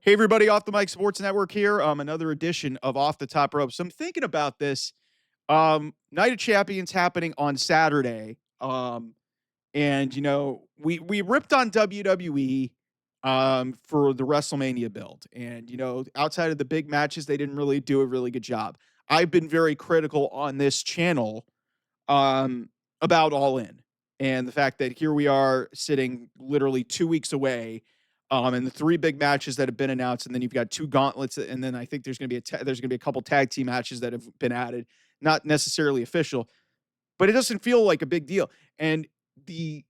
Hey, everybody, Off the Mic Sports Network here. Another edition of Off the Top Rope. So I'm thinking about this. Night of Champions happening on Saturday. And we ripped on WWE for the WrestleMania build. And outside of the big matches, they didn't really do a really good job. I've been very critical on this channel um about All In and the fact that here we are sitting literally 2 weeks away, and the three big matches that have been announced, and then you've got two gauntlets, and then I think there's going to be there's going to be a couple tag team matches that have been added, not necessarily official, but it doesn't feel like a big deal. And the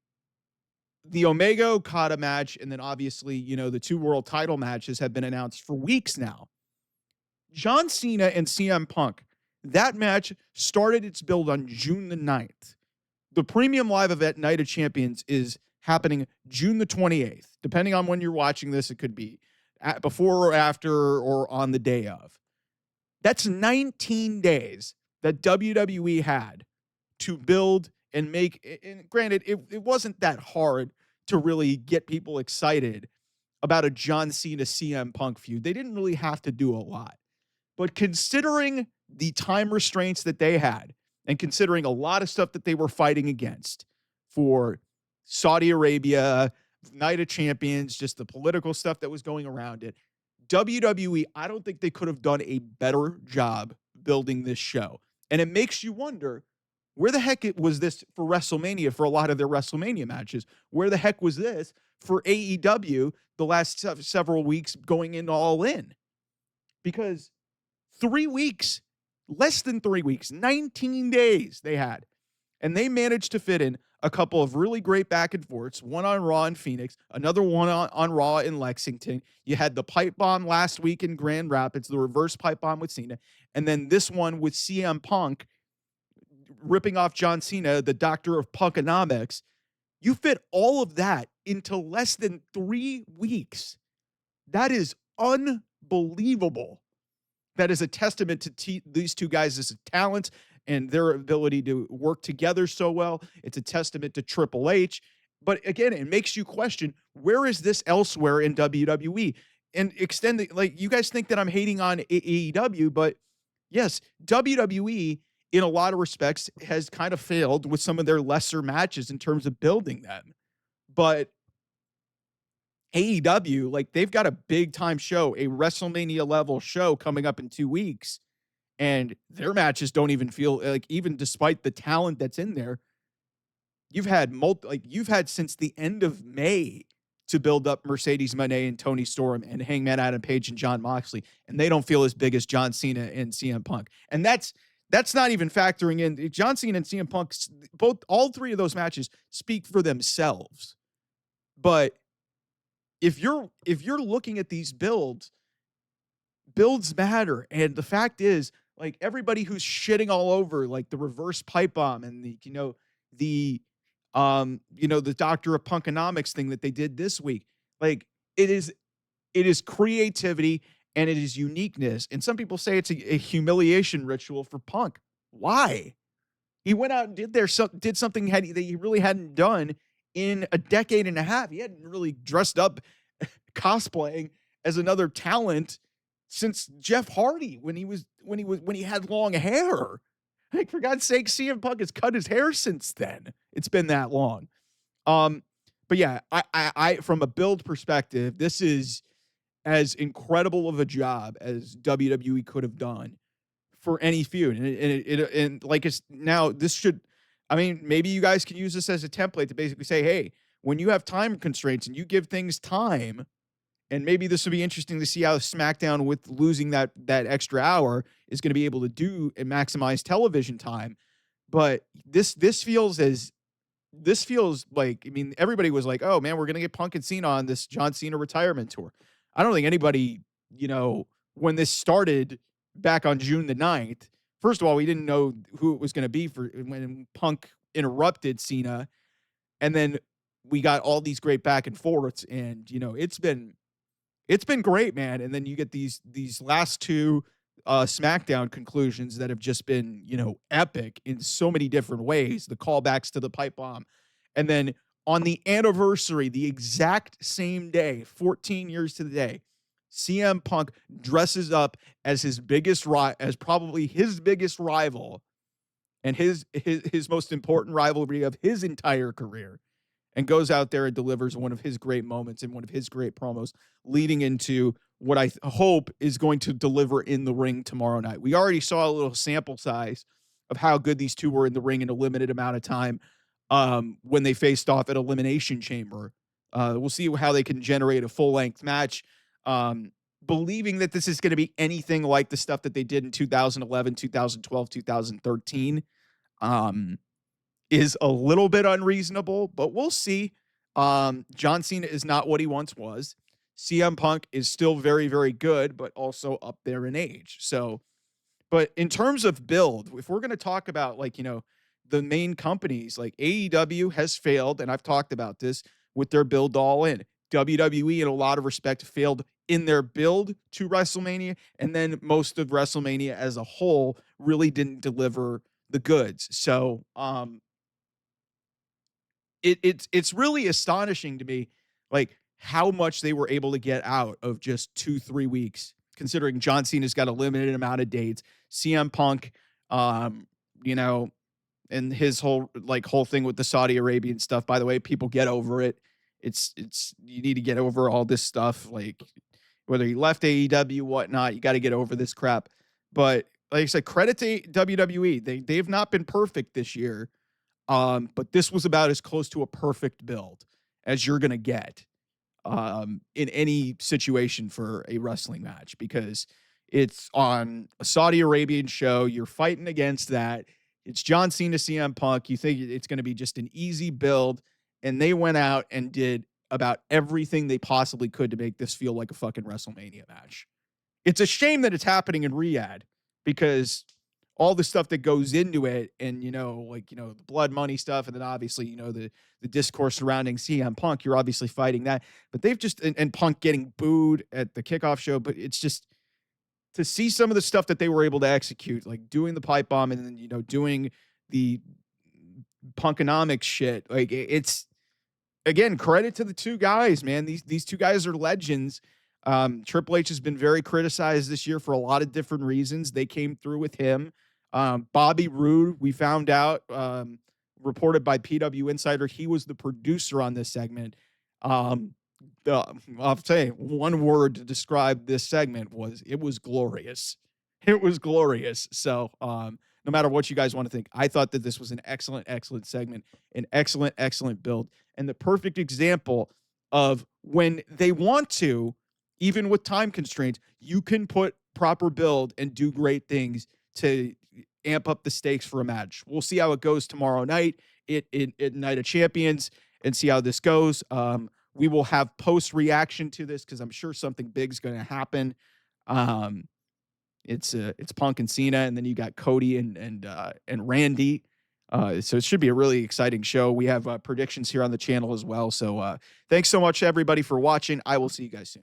Omega Okada match, and then obviously the two world title matches have been announced for weeks now. John Cena and CM Punk, that match started its build on June the 9th. The premium live event Night of Champions is happening June the 28th. Depending on when you're watching this, it could be before or after or on the day of. That's 19 days that WWE had to build and make. And granted, it wasn't that hard to really get people excited about a John Cena CM Punk feud. They didn't really have to do a lot. But considering the time restraints that they had, and considering a lot of stuff that they were fighting against for Saudi Arabia, Night of Champions, just the political stuff that was going around it, WWE, I don't think they could have done a better job building this show. And it makes you wonder, where the heck was this for WrestleMania, for a lot of their WrestleMania matches? Where the heck was this for AEW the last several weeks going into All In? Because 3 weeks, less than 3 weeks, 19 days they had. And they managed to fit in a couple of really great back and forths, one on Raw in Phoenix, another one on Raw in Lexington. You had the pipe bomb last week in Grand Rapids, the reverse pipe bomb with Cena, and then this one with CM Punk ripping off John Cena, the doctor of punkonomics. You fit all of that into less than 3 weeks. That is unbelievable. That is a testament to these two guys' talents and their ability to work together so well. It's a testament to Triple H. But again, it makes you question, where is this elsewhere in WWE? And extend the, like, you guys think that I'm hating on AEW, but yes, WWE in a lot of respects has kind of failed with some of their lesser matches in terms of building them. But AEW, like, they've got a big time show, a WrestleMania level show coming up in 2 weeks, and their matches don't even feel like, even despite the talent that's in there, you've had since the end of May to build up Mercedes Moné and Tony Storm and Hangman Adam Page and Jon Moxley, and they don't feel as big as John Cena and CM Punk. And that's not even factoring in John Cena and CM Punk. All three of those matches speak for themselves. But if you're looking at these builds matter. And the fact is, like, everybody who's shitting all over, like, the reverse pipe bomb and the doctor of punkonomics thing that they did this week, like, it is creativity and it is uniqueness. And some people say it's a humiliation ritual for Punk. Why? He went out and did something that he really hadn't done in a decade and a half. He hadn't really dressed up cosplaying as another talent since Jeff Hardy when he had long hair. Like, for God's sake, CM Punk has cut his hair since then. It's been that long. But yeah, I from a build perspective, this is as incredible of a job as WWE could have done for any feud. And like, it's now, this should, I mean, maybe you guys can use this as a template to basically say, hey, when you have time constraints and you give things time, and maybe this will be interesting to see how SmackDown, with losing that extra hour, is going to be able to do and maximize television time. But this feels like, I mean, everybody was like, oh man, we're going to get Punk and Cena on this John Cena retirement tour. I don't think anybody, when this started back on June the 9th, first of all, we didn't know who it was going to be for when Punk interrupted Cena. And then we got all these great back and forths, and it's been great, man. And then you get these last two SmackDown conclusions that have just been, epic in so many different ways. The callbacks to the pipe bomb. And then on the anniversary, the exact same day, 14 years to the day, CM Punk dresses up as as probably his biggest rival and his most important rivalry of his entire career, and goes out there and delivers one of his great moments and one of his great promos, leading into what hope is going to deliver in the ring tomorrow night. We already saw a little sample size of how good these two were in the ring in a limited amount of time when they faced off at Elimination Chamber. We'll see how they can generate a full length match. Um, Believing that this is going to be anything like the stuff that they did in 2011, 2012, 2013 um, is a little bit unreasonable, but we'll see. John Cena is not what he once was. CM Punk is still very, very good, but also up there in age. So, but in terms of build, if we're going to talk about like, the main companies, like AEW has failed, and I've talked about this with their build all in. WWE, in a lot of respect, failed in their build to WrestleMania, and then most of WrestleMania as a whole really didn't deliver the goods. So, it's really astonishing to me, like how much they were able to get out of just 2-3 weeks, considering John Cena's got a limited amount of dates. CM Punk, um, you know, and his whole thing with the Saudi Arabian stuff. By the way, people get over it. It's you need to get over all this stuff. Like whether you left AEW, whatnot, you got to get over this crap. But like I said, credit to WWE. They've not been perfect this year. But this was about as close to a perfect build as you're gonna get in any situation for a wrestling match, because it's on a Saudi Arabian show. You're fighting against that. It's John Cena, CM Punk. You think it's going to be just an easy build, and they went out and did about everything they possibly could to make this feel like a fucking WrestleMania match. It's a shame that it's happening in Riyadh, because all the stuff that goes into it, and the blood money stuff, and then obviously the discourse surrounding CM Punk, you're obviously fighting that. But they've just and Punk getting booed at the kickoff show, but it's just to see some of the stuff that they were able to execute, like doing the pipe bomb and then doing the punkonomics shit. Like it's, again, credit to the two guys, man. These two guys are legends. Triple H has been very criticized this year for a lot of different reasons. They came through with him. Bobby Roode, we found out, reported by PW Insider, he was the producer on this segment. I'll say one word to describe this segment was it was glorious. It was glorious. So, no matter what you guys want to think, I thought that this was an excellent, excellent segment, an excellent, excellent build, and the perfect example of when they want to, even with time constraints, you can put proper build and do great things to amp up the stakes for a match. We'll see how it goes tomorrow night at Night of Champions and see how this goes. We will have post reaction to this because I'm sure something big's going to happen. It's Punk and Cena, and then you got Cody and Randy. So it should be a really exciting show. We have predictions here on the channel as well. So thanks so much, everybody, for watching. I will see you guys soon.